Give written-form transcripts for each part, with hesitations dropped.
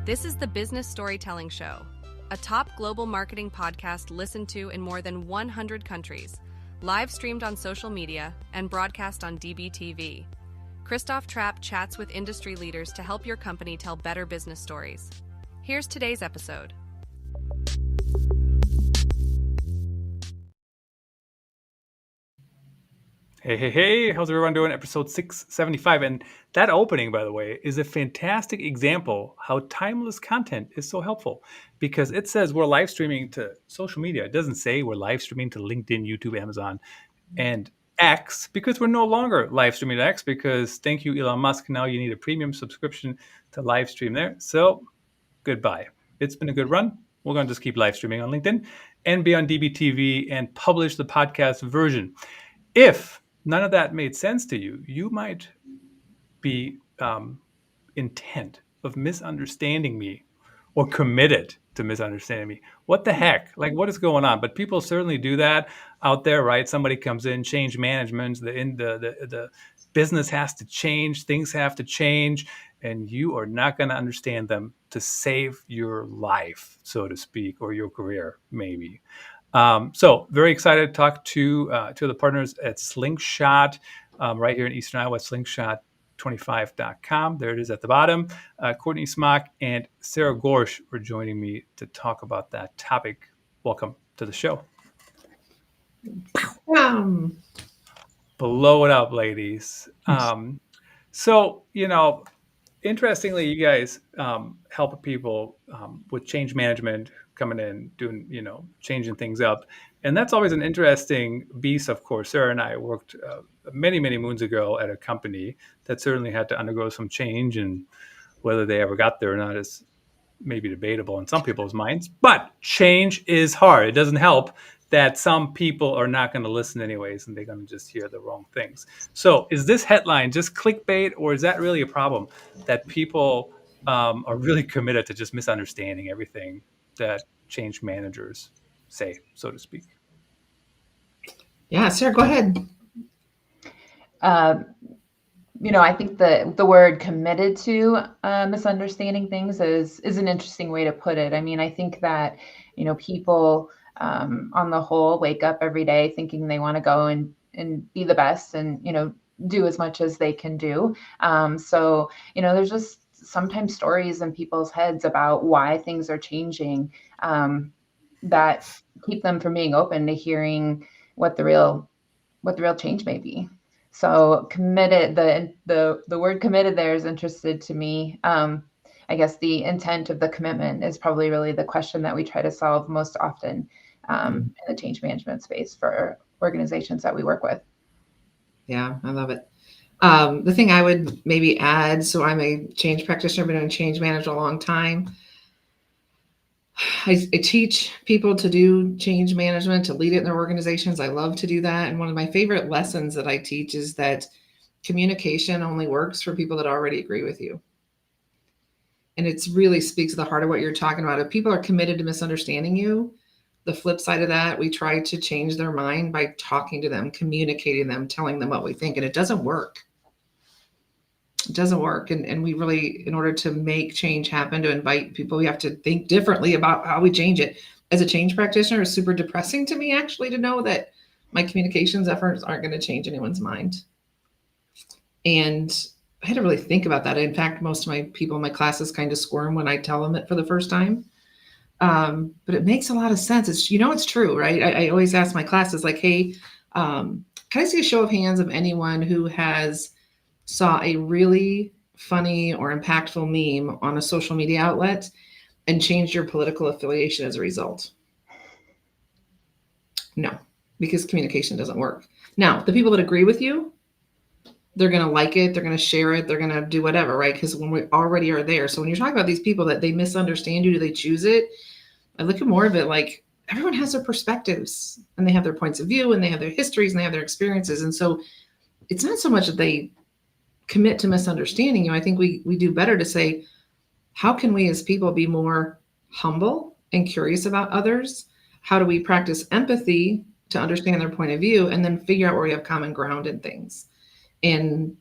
This is the Business Storytelling Show, a top global marketing podcast listened to in more than 100 countries, live streamed on social media, and broadcast on DBTV. Christoph Trapp chats with industry leaders to help your company tell better business stories. Here's today's episode. Hey, how's everyone doing? Episode 675. And that opening, by the way, is a fantastic example how timeless content is so helpful because it says we're live streaming to social media. It doesn't say we're live streaming to LinkedIn, YouTube, Amazon, and X because we're no longer live streaming to X because thank you, Elon Musk. Now you need a premium subscription to live stream there. So goodbye. It's been a good run. We're going to just keep live streaming on LinkedIn and be on DBTV and publish the podcast version. If none of that made sense to you, you might be intent of misunderstanding me or committed to misunderstanding me. What the heck? Like, what is going on? But people certainly do that out there, right? Somebody comes in, change management, the business has to change, things have to change, and you are not going to understand them to save your life, so to speak, or your career, maybe. So very excited to talk to the partners at Slingshot right here in Eastern Iowa, slingshot25.com. There it is at the bottom. Courtney Smock and Sarah Gorsh are joining me to talk about that topic. Welcome to the show. Blow it up, ladies. So, interestingly, you guys help people with change management, coming in, doing, changing things up. And that's always an interesting beast, of course. Sarah and I worked many, many moons ago at a company that certainly had to undergo some change, and whether they ever got there or not is maybe debatable in some people's minds. But change is hard. It doesn't help that some people are not going to listen anyways, and they're going to just hear the wrong things. So is this headline just clickbait, or is that really a problem that people are really committed to just misunderstanding everything that change managers say, so to speak? Yeah, Sarah, go ahead. I think the word committed to misunderstanding things is an interesting way to put it. I mean, I think that, people on the whole wake up every day thinking they want to go and be the best and, do as much as they can do. So, there's just sometimes stories in people's heads about why things are changing that keep them from being open to hearing what the real change may be. So committed, the word committed there is interested to me. I guess the intent of the commitment is probably really the question that we try to solve most often in the change management space for organizations that we work with. Yeah, I love it. The thing I would maybe add, so I'm a change practitioner, been doing change management a long time. I teach people to do change management, to lead it in their organizations. I love to do that. And one of my favorite lessons that I teach is that communication only works for people that already agree with you. And it really speaks to the heart of what you're talking about. If people are committed to misunderstanding you, the flip side of that, we try to change their mind by talking to them, communicating them, telling them what we think. And it doesn't work. It doesn't work. And we really, in order to make change happen, to invite people, we have to think differently about how we change it. As a change practitioner, it's super depressing to me, actually, to know that my communications efforts aren't going to change anyone's mind. And I had to really think about that. In fact, most of my people in my classes kind of squirm when I tell them it for the first time. But it makes a lot of sense. It's true, right? I always ask my classes, like, hey, can I see a show of hands of anyone who has saw a really funny or impactful meme on a social media outlet and changed your political affiliation as a result? No, because communication doesn't work. Now, the people that agree with you, they're going to like it. They're going to share it. They're going to do whatever, right? Because when we already are there. So when you're talking about these people that they misunderstand you, do they choose it? I look at more of it like everyone has their perspectives and they have their points of view and they have their histories and they have their experiences. And so it's not so much that they commit to misunderstanding you. I think we do better to say, how can we as people be more humble and curious about others? How do we practice empathy to understand their point of view and then figure out where we have common ground in things? And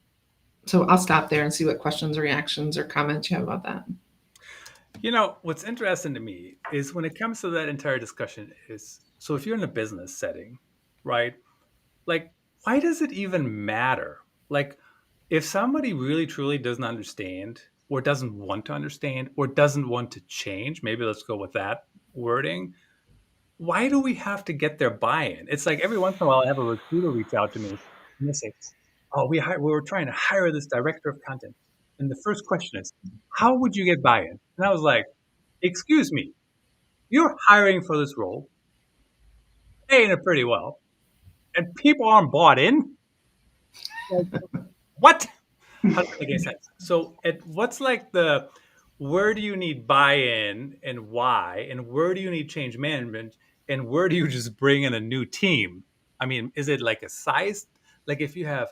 so I'll stop there and see what questions or reactions or comments you have about that. What's interesting to me is when it comes to that entire discussion is, so if you're in a business setting, right? Like, why does it even matter? Like, if somebody really truly doesn't understand or doesn't want to understand or doesn't want to change, maybe let's go with that wording. Why do we have to get their buy-in? It's like every once in a while I have a recruiter reach out to me and they say, "Oh, we were trying to hire this director of content." And the first question is, "How would you get buy-in?" And I was like, "Excuse me, you're hiring for this role, paying it pretty well, and people aren't bought in? Like, what? How does that make any sense?" So, what's like where do you need buy-in and why, and where do you need change management, and where do you just bring in a new team? I mean, is it like a size? Like if you have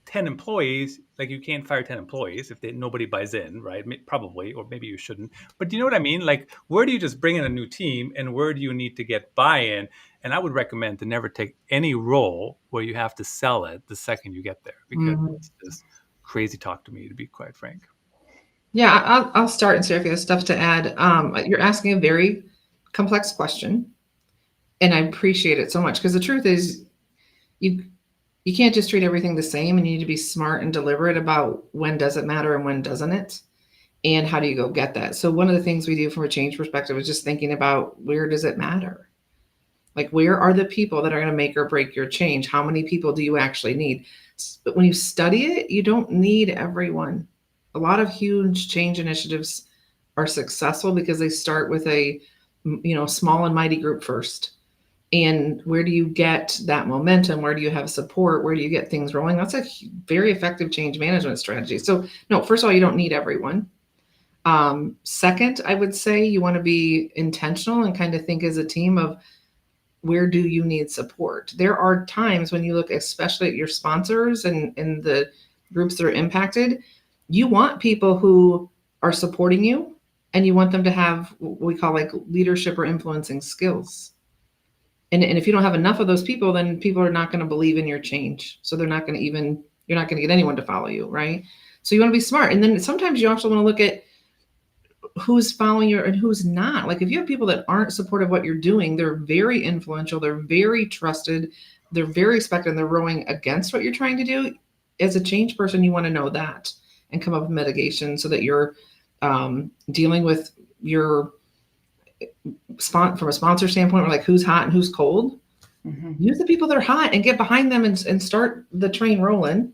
10 employees, like you can't fire 10 employees if nobody buys in, right? Probably, or maybe you shouldn't. But do you know what I mean? Like, where do you just bring in a new team and where do you need to get buy-in? And I would recommend to never take any role where you have to sell it the second you get there, because Mhm. it's just crazy talk to me, to be quite frank. Yeah, I'll start and see if you have stuff to add. You're asking a very complex question, and I appreciate it so much because the truth is, you you can't just treat everything the same, and you need to be smart and deliberate about when does it matter and when doesn't it, and how do you go get that. So one of the things we do from a change perspective is just thinking about where does it matter? Like, where are the people that are going to make or break your change? How many people do you actually need? But when you study it, you don't need everyone. A lot of huge change initiatives are successful because they start with a small and mighty group first. And where do you get that momentum? Where do you have support? Where do you get things rolling? That's a very effective change management strategy. So, no, first of all, you don't need everyone. Second, I would say you want to be intentional and kind of think as a team of where do you need support. There are times when you look especially at your sponsors and the groups that are impacted, you want people who are supporting you and you want them to have what we call like leadership or influencing skills. And if you don't have enough of those people, then people are not going to believe in your change. So they're not going to even, you're not going to get anyone to follow you, right? So you want to be smart. And then sometimes you also want to look at who's following you and who's not. Like if you have people that aren't supportive of what you're doing, they're very influential, they're very trusted, they're very respected, and they're rowing against what you're trying to do. As a change person, you want to know that and come up with mitigation so that you're dealing with your from a sponsor standpoint, or like who's hot and who's cold. Mm-hmm. Use the people that are hot and get behind them and start the train rolling.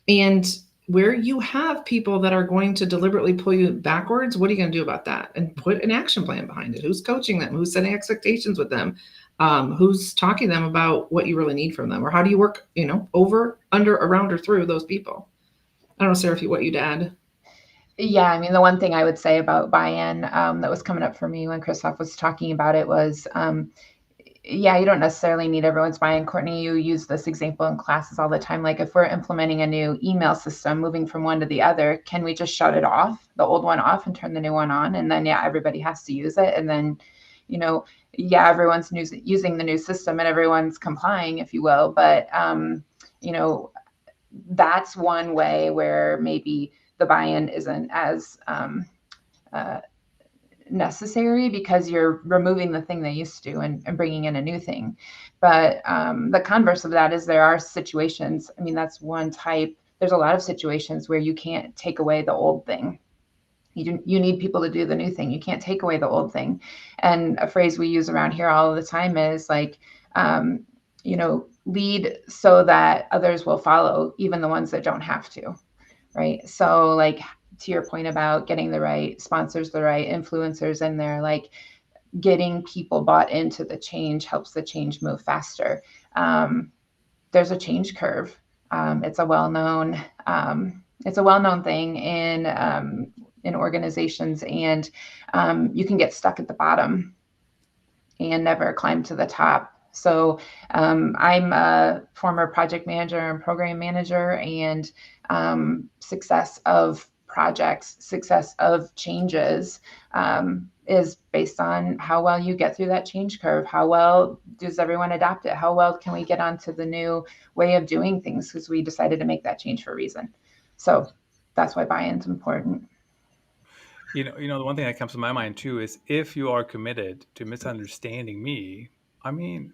And where you have people that are going to deliberately pull you backwards, what are you going to do about that? And put an action plan behind it. Who's coaching them? Who's setting expectations with them? Who's talking to them about what you really need from them? Or how do you work, over, under, around, or through those people? I don't know, Sarah, what you'd add. Yeah, I mean, the one thing I would say about buy-in that was coming up for me when Christoph was talking about it was, yeah, you don't necessarily need everyone's buy-in. Courtney, you use this example in classes all the time. Like if we're implementing a new email system, moving from one to the other, can we just shut it off, the old one off and turn the new one on? And then, yeah, everybody has to use it. And then, yeah, everyone's using the new system and everyone's complying, if you will. But, that's one way where maybe the buy-in isn't as necessary because you're removing the thing they used to and bringing in a new thing. But the converse of that is there are situations, I mean, that's one type. There's a lot of situations where you can't take away the old thing. You need people to do the new thing. You can't take away the old thing. And a phrase we use around here all the time is like, lead so that others will follow, even the ones that don't have to, right? So like, to your point about getting the right sponsors, the right influencers in there, like getting people bought into the change helps the change move faster. There's a change curve. It's a well-known thing in organizations, and you can get stuck at the bottom and never climb to the top. So I'm a former project manager and program manager, and success of projects, success of changes is based on how well you get through that change curve. How well does everyone adapt it? How well can we get onto the new way of doing things because we decided to make that change for a reason? So that's why buy-in's important. The one thing that comes to my mind too is if you are committed to misunderstanding me, I mean,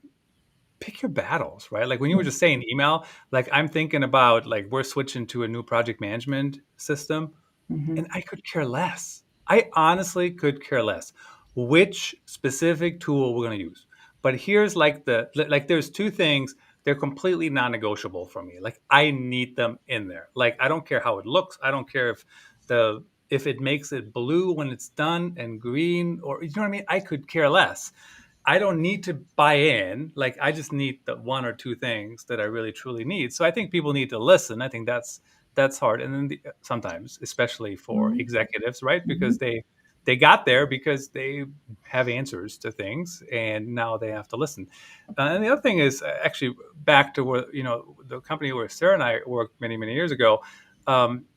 pick your battles, right? Like when you were just saying email, like I'm thinking about like we're switching to a new project management system. And I could care less. I honestly could care less which specific tool we're going to use. But here's like there's two things, they're completely non-negotiable for me. Like I need them in there. Like I don't care how it looks. I don't care if it makes it blue when it's done and green, or you know what I mean? I could care less. I don't need to buy in. Like I just need the one or two things that I really truly need. So I think people need to listen. I think that's hard. And then sometimes, especially for Mhm. executives, right? Because Mhm. they got there because they have answers to things, and now they have to listen. And the other thing is actually back to where the company where Sarah and I worked many years ago.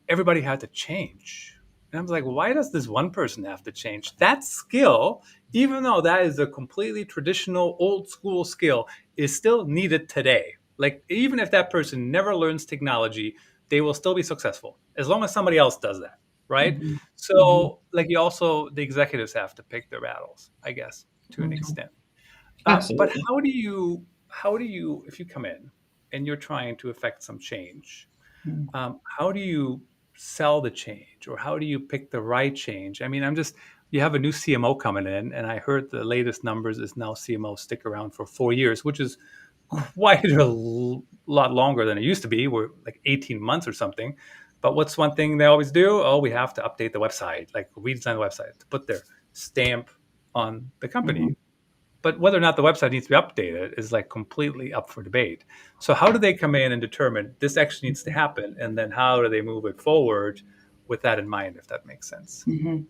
Everybody had to change. And I was like, why does this one person have to change? That skill, even though that is a completely traditional, old school skill, is still needed today. Like, even if that person never learns technology, they will still be successful as long as somebody else does that. Right. Mhm. Mhm. So, like, the executives have to pick their battles, I guess, to an Mhm. extent. But Absolutely. how do you, if you come in and you're trying to affect some change, Mhm. how do you sell the change, or how do you pick the right change? I mean, you have a new CMO coming in, and I heard the latest numbers is now CMOs stick around for 4 years, which is quite lot longer than it used to be. We're like 18 months or something. But what's one thing they always do? Oh, we have to update the website, like redesign the website to put their stamp on the Mhm. company. But whether or not the website needs to be updated is like completely up for debate. So how do they come in and determine this actually needs to happen, and then how do they move it forward with that in mind, if that makes sense? Mhm.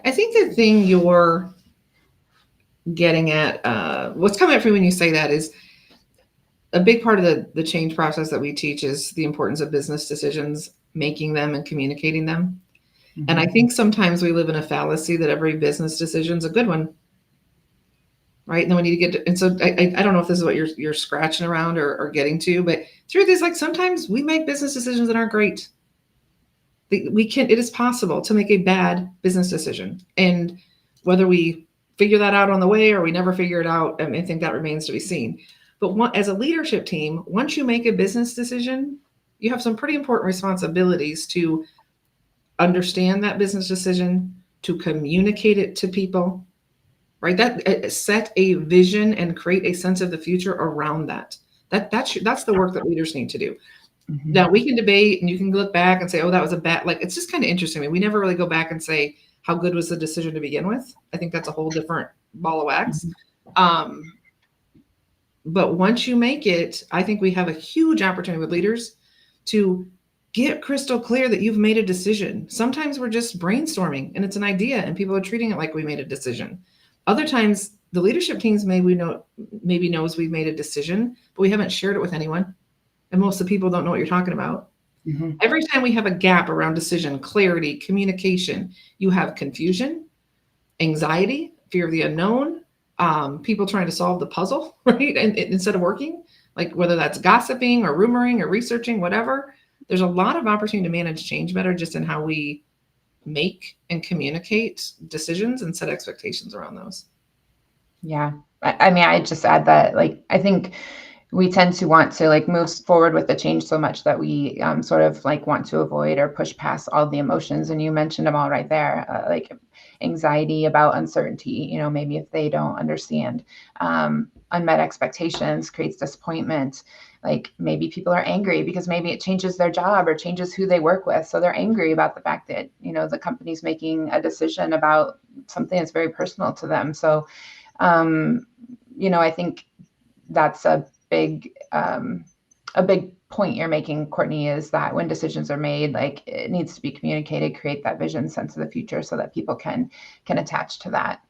I think the thing you're getting at, what's coming up for you when you say that is a big part of the change process that we teach is the importance of business decisions, making them and communicating them. And I Mhm. think sometimes we live in a fallacy that every business decision is a good one, right? And then we need to get to, and so I don't know if this is what you're scratching around or getting to, but truth is like sometimes we make business decisions that aren't great. It is possible to make a bad business decision, and whether we figure that out on the way or we never figure it out, I think that remains to be seen. But as a leadership team, once you make a business decision, you have some pretty important responsibilities to understand that business decision, to communicate it to people, right? That set a vision and create a sense of the future around that. That's the work that leaders need to do. Mhm. Now we can debate and you can look back and say, oh, that was a bad, like, it's just kind of interesting. I mean, we never really go back and say how good was the decision to begin with. I think that's a whole different ball of wax. Mhm. Um, but once you make it, I think we have a huge opportunity with leaders to get crystal clear that you've made a decision. Sometimes we're just brainstorming and it's an idea and people are treating it like we made a decision. Other times the leadership teams maybe knows we've made a decision, but we haven't shared it with anyone. And most of the people don't know what you're talking about. Mhm. Every time we have a gap around decision, clarity, communication, you have confusion, anxiety, fear of the unknown, people trying to solve the puzzle, right? And instead of working, like whether that's gossiping or rumoring or researching, whatever, there's a lot of opportunity to manage change better just in how we make and communicate decisions and set expectations around those. Yeah. I mean, I just add that, like, I think we tend to want to like move forward with the change so much that we sort of like want to avoid or push past all the emotions. And you mentioned them all right there, like anxiety about uncertainty, maybe if they don't understand, unmet expectations creates disappointment. Like maybe people are angry because maybe it changes their job or changes who they work with. So they're angry about the fact that, the company's making a decision about something that's very personal to them. So, I think that's a big point you're making, Courtney, is that when decisions are made, like it needs to be communicated, create that vision, sense of the future, so that people can attach to that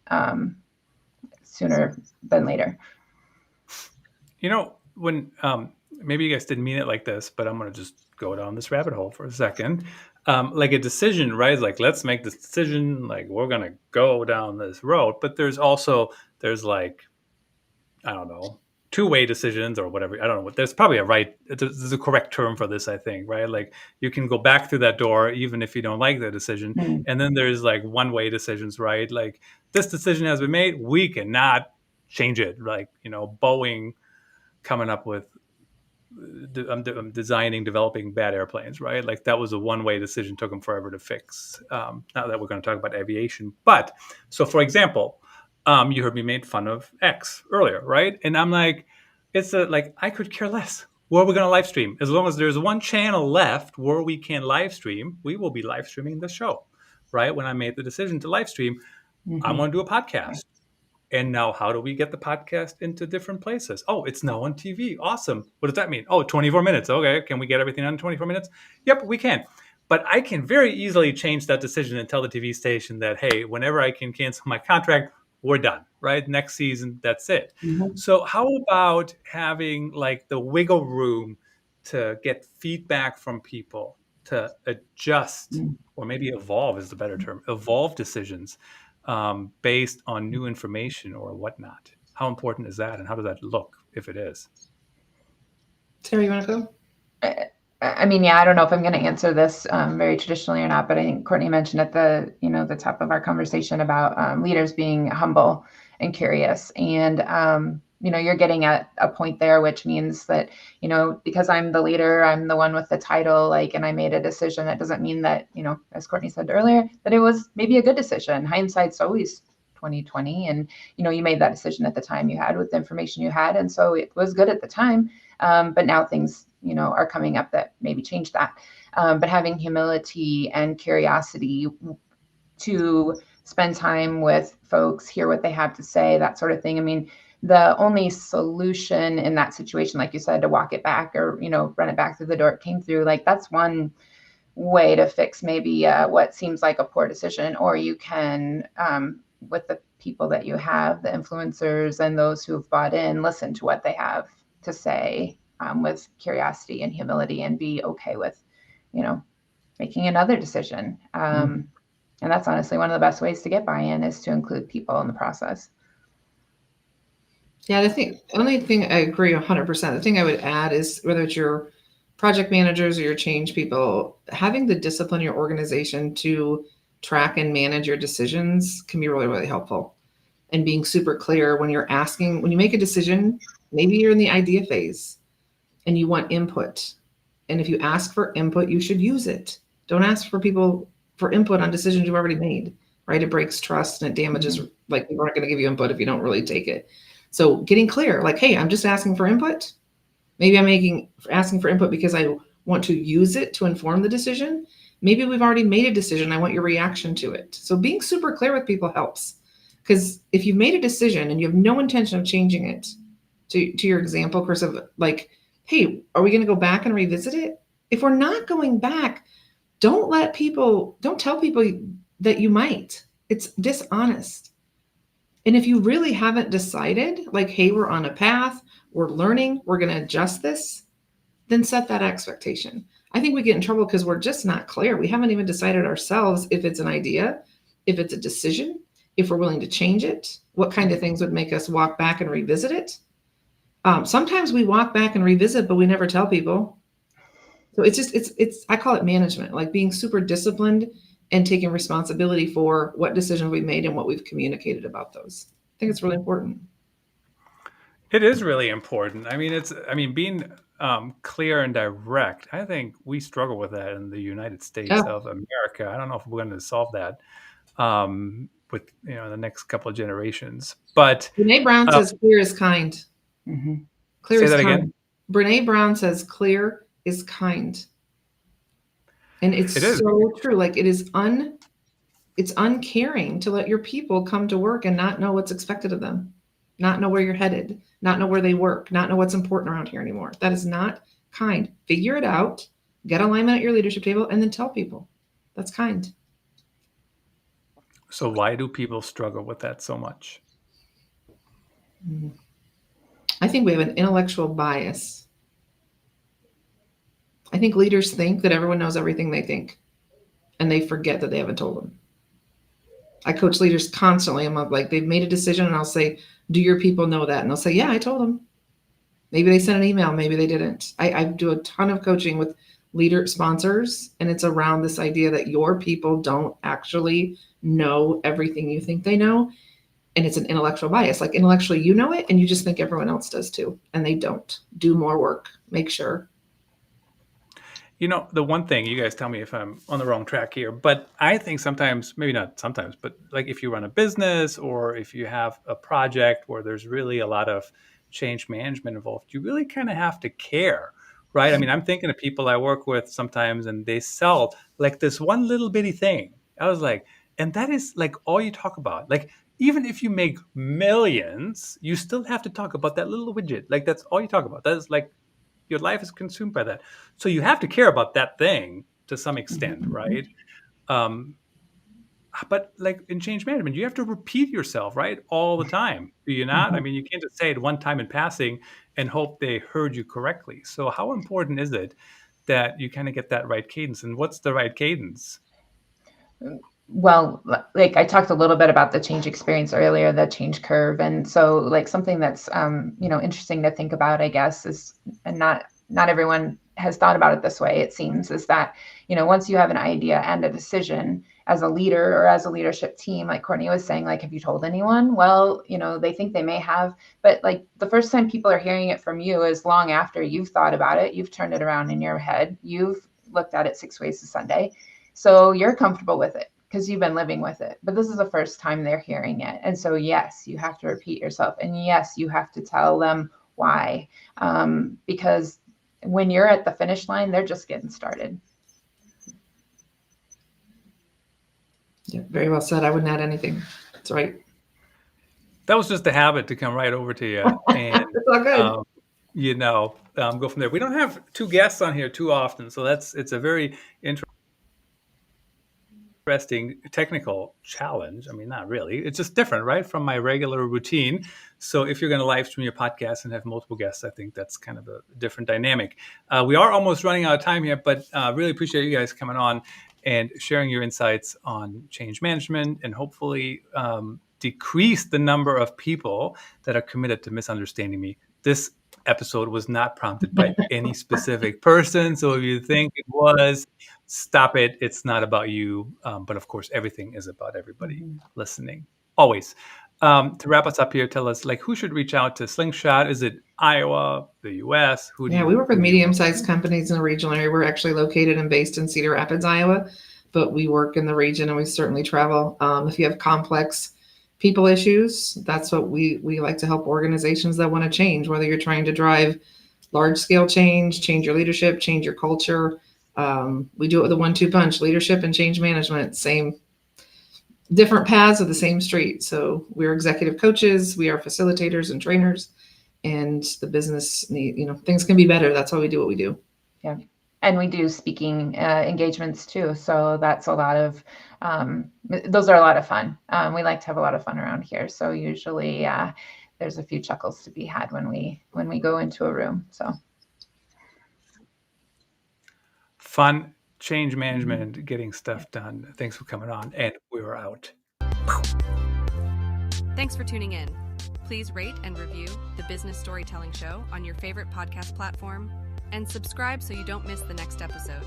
sooner than later. When maybe you guys didn't mean it like this, but I'm going to just go down this rabbit hole for a second. Like a decision, right? Like, let's make this decision. Like, we're going to go down this road. But there's like, I don't know, two-way decisions or whatever. I don't know what, there's probably there's a correct term for this, I think, right? Like you can go back through that door even if you don't like the decision. And then there's like one-way decisions, right? Like this decision has been made, we cannot change it. Like, Boeing coming up with developing bad airplanes, right? Like that was a one-way decision, took them forever to fix. Not that we're going to talk about aviation, but so for example, you heard me make fun of X earlier, right? And I'm like, I could care less where we're going to live stream. As long as there's one channel left where we can live stream, we will be live streaming the show, right? When I made the decision to live stream, I want to do a podcast. And now how do we get the podcast into different places? Oh, it's now on TV. Awesome. What does that mean? Oh, 24 minutes. Okay. Can we get everything on 24 minutes? Yep, we can. But I can very easily change that decision and tell the TV station that, hey, whenever I can cancel my contract, we're done, right? Next season, that's it. So how about having like the wiggle room to get feedback from people, to adjust, or maybe evolve is the better term, evolve decisions based on new information or whatnot? How important is that, and how does that look if it is? Sarah, you want to go? I mean, yeah, I don't know if I'm going to answer this very traditionally or not, but I think Courtney mentioned at the top of our conversation about leaders being humble and curious. And, you're getting at a point there, which means that, because I'm the leader, I'm the one with the title, and I made a decision. That doesn't mean that, as Courtney said earlier, that it was maybe a good decision. Hindsight's always 2020. And, you made that decision at the time you had with the information you had. And so it was good at the time. But now things, are coming up that maybe change that. But having humility and curiosity to spend time with folks, hear what they have to say, that sort of thing. I mean, the only solution in that situation, like you said, to walk it back or, run it back through the door it came through, that's one way to fix maybe what seems like a poor decision. Or you can, with the people that you have, the influencers and those who've bought in, listen to what they have to say with curiosity and humility, and be okay with, making another decision. And that's honestly one of the best ways to get buy-in, is to include people in the process. Yeah, the only thing I agree 100%. The thing I would add is, whether it's your project managers or your change people, having the discipline in your organization to track and manage your decisions can be really, really helpful. And being super clear when you make a decision, maybe you're in the idea phase and you want input. And if you ask for input, you should use it. Don't ask for people for input on decisions you've already made, right? It breaks trust and it damages, like, people aren't going to give you input if you don't really take it. So getting clear, like, hey, I'm just asking for input. Maybe I'm asking for input because I want to use it to inform the decision. Maybe we've already made a decision. I want your reaction to it. So being super clear with people helps. Because if you've made a decision and you have no intention of changing it, to your example, Chris, of like, hey, are we going to go back and revisit it? If we're not going back, don't tell people that you might. It's dishonest. And if you really haven't decided, like, hey, we're on a path, we're learning, we're going to adjust this, then set that expectation. I think we get in trouble because we're just not clear. We haven't even decided ourselves if it's an idea, if it's a decision, if we're willing to change it, what kind of things would make us walk back and revisit it. Sometimes we walk back and revisit, but we never tell people. So it's I call it management, like being super disciplined and taking responsibility for what decisions we made and what we've communicated about those. I think it's really important. It is really important. I mean, being clear and direct. I think we struggle with that in the United States of America. I don't know if we're going to solve that with the next couple of generations. But Brene Brown says clear is kind. Clear Say is that kind. again. Brene Brown says clear is kind. And it's so true. Like, it's uncaring to let your people come to work and not know what's expected of them, not know where you're headed, not know where they work, not know what's important around here anymore. That is not kind. Figure it out, get alignment at your leadership table, and then tell people. That's kind. So why do people struggle with that so much? I think we have an intellectual bias. I think leaders think that everyone knows everything they think, and they forget that they haven't told them. I coach leaders constantly. I'm like, they've made a decision, and I'll say, do your people know that? And they'll say, yeah, I told them. Maybe they sent an email, maybe they didn't. I do a ton of coaching with leader sponsors, and it's around this idea that your people don't actually know everything you think they know. And it's an intellectual bias. Like intellectually, you know it, and you just think everyone else does too. And they don't. Do more work. Make sure. The one thing, you guys tell me if I'm on the wrong track here, but I think sometimes, maybe not sometimes, but like if you run a business or if you have a project where there's really a lot of change management involved, you really kind of have to care, right? I mean, I'm thinking of people I work with sometimes and they sell like this one little bitty thing. I was like, and that is like all you talk about. Like, even if you make millions, you still have to talk about that little widget. Like that's all you talk about. That is like your life is consumed by that. So you have to care about that thing to some extent, right? But like in change management, you have to repeat yourself, right? All the time. Do you not? I mean, you can't just say it one time in passing and hope they heard you correctly. So how important is it that you kind of get that right cadence? And what's the right cadence? Well, like I talked a little bit about the change experience earlier, the change curve. And so like something that's, interesting to think about, I guess, is, and not everyone has thought about it this way, it seems, is that, once you have an idea and a decision as a leader or as a leadership team, like Courtney was saying, like, have you told anyone? Well, they think they may have, but like the first time people are hearing it from you is long after you've thought about it, you've turned it around in your head, you've looked at it 6 ways to Sunday. So you're comfortable with it because you've been living with it, but this is the first time they're hearing it. And so, yes, you have to repeat yourself, and yes, you have to tell them why, because when you're at the finish line, they're just getting started. Yeah, very well said. I wouldn't add anything. That's right. That was just a habit to come right over to you. And, it's all good. Go from there. We don't have two guests on here too often, so it's a very interesting technical challenge. I mean, not really. It's just different, right, from my regular routine. So if you're going to live stream your podcast and have multiple guests, I think that's kind of a different dynamic. We are almost running out of time here, but really appreciate you guys coming on and sharing your insights on change management and hopefully decrease the number of people that are committed to misunderstanding me. This episode was not prompted by any specific person. So if you think it was, stop it. It's not about you. But of course, everything is about everybody listening. Always. To wrap us up here, tell us, like, who should reach out to Slingshot? Is it Iowa, the U.S.? We work with medium-sized companies in the regional area. We're actually located and based in Cedar Rapids, Iowa, but we work in the region and we certainly travel. If you have complex people issues, that's what we like to help organizations that want to change, whether you're trying to drive large-scale change your leadership, change your culture. We do it with a 1-2 punch, leadership and change management, same different paths of the same street. So we're executive coaches, we are facilitators and trainers, and the business things can be better. That's why we do what we do. Yeah. And we do speaking engagements too. So that's a lot of, those are a lot of fun. We like to have a lot of fun around here. So usually there's a few chuckles to be had when we go into a room. So fun. Change management, getting stuff done. Thanks for coming on, and we were out. Thanks for tuning in. Please rate and review the Business Storytelling Show on your favorite podcast platform, and subscribe so you don't miss the next episode.